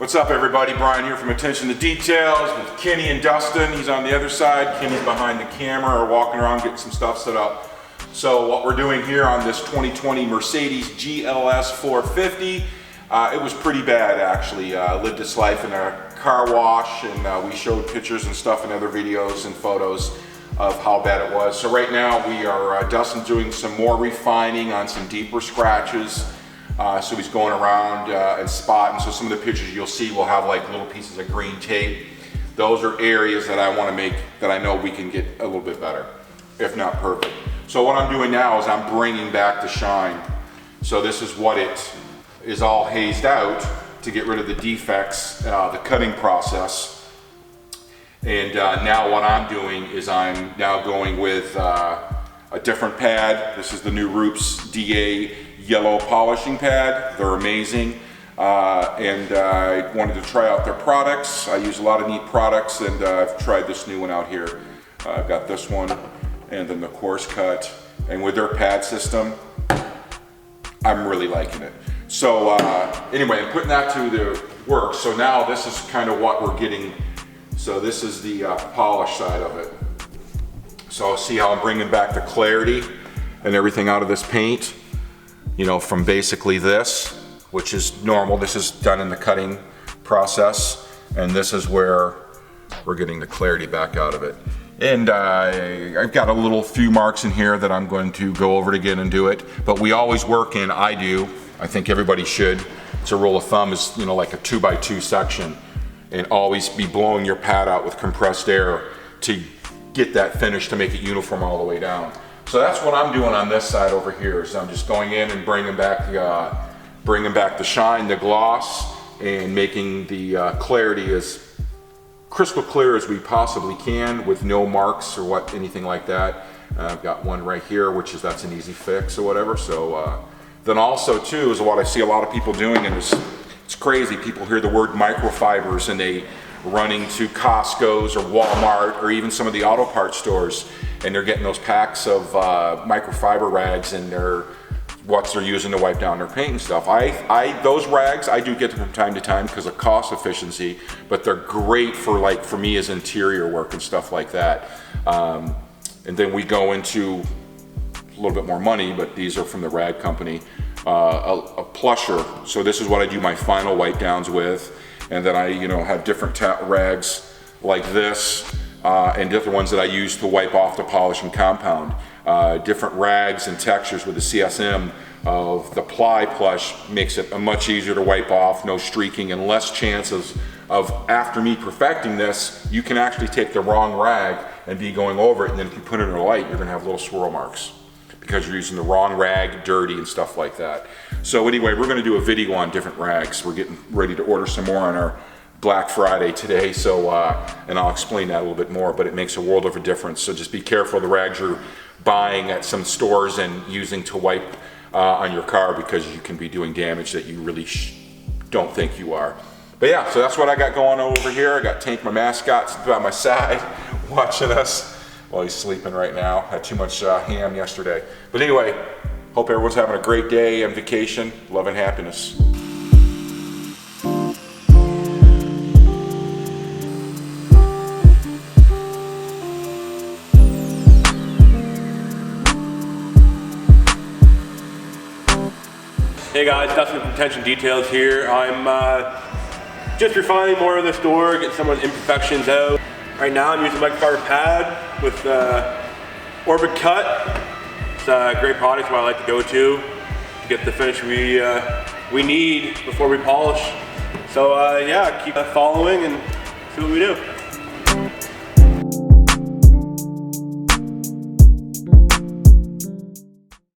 What's up everybody, Brian here from Attention to Details with Kenny and Dustin. He's on the other side, Kenny's behind the camera or walking around getting some stuff set up. So what we're doing here on this 2020 Mercedes GLS450, it was pretty bad actually. Lived its life in a car wash and we showed pictures and stuff in other videos and photos of how bad it was. So right now we are, Dustin's doing some more refining on some deeper scratches. So he's going around and spotting. So some of the pictures you'll see will have like little pieces of green tape. Those are areas that I want to make that I know we can get a little bit better, if not perfect. So what I'm doing now is I'm bringing back the shine. So this is what it is all hazed out to get rid of the defects, the cutting process. And now what I'm doing is I'm now going with a different pad. This is the new Roops DA yellow polishing pad. They're amazing. And I wanted to try out their products. I use a lot of neat products and I've tried this new one out here. I've got this one and then the coarse cut. And with their pad system, I'm really liking it. So anyway, I'm putting that to the work. So now this is kind of what we're getting. So this is the polish side of it. So see how I'm bringing back the clarity and everything out of this paint. You know, from basically this, which is normal. This is done in the cutting process. And this is where we're getting the clarity back out of it. And I've got a few marks in here that I'm going to go over it again and do it. But we always work in, I think everybody should. It's a rule of thumb is, you know, like a 2x2 section. And always be blowing your pad out with compressed air to get that finish to make it uniform all the way down. So that's what I'm doing on this side over here. So I'm just going in and bringing back the shine, the gloss, and making the clarity as crystal clear as we possibly can with no marks or anything like that. I've got one right here, that's an easy fix or whatever. So then also too is what I see a lot of people doing, and it's crazy. People hear the word microfibers and they running to Costco's or Walmart or even some of the auto parts stores, and they're getting those packs of microfiber rags and they're using to wipe down their paint and stuff. Those rags, I do get them from time to time because of cost efficiency, but they're great for me as interior work and stuff like that. And then we go into a little bit more money, but these are from the rag company, a plusher. So this is what I do my final wipe downs with. And then I, have different rags like this and different ones that I use to wipe off the polish and compound. Different rags and textures with the CSM of the ply plush makes it much easier to wipe off, no streaking and less chances of, after me perfecting this, you can actually take the wrong rag and be going over it, and then if you put it in a light, you're gonna have little swirl marks because you're using the wrong rag, dirty and stuff like that. So anyway, we're gonna do a video on different rags. We're getting ready to order some more on our Black Friday today, so and I'll explain that a little bit more, but it makes a world of a difference. So just be careful of the rags you're buying at some stores and using to wipe on your car, because you can be doing damage that you really don't think you are. But yeah, so that's what I got going on over here. I got Tank, my mascot, by my side watching us while he's sleeping right now. Had too much ham yesterday. But anyway, hope everyone's having a great day on vacation. Love and happiness. Hey guys, Dustin from Attention Details here. I'm just refining more of this door, getting some of the imperfections out. Right now I'm using a microfiber pad with Orbit Cut. It's a great product, it's what I like to go to get the finish we need before we polish. So yeah, keep following and see what we do.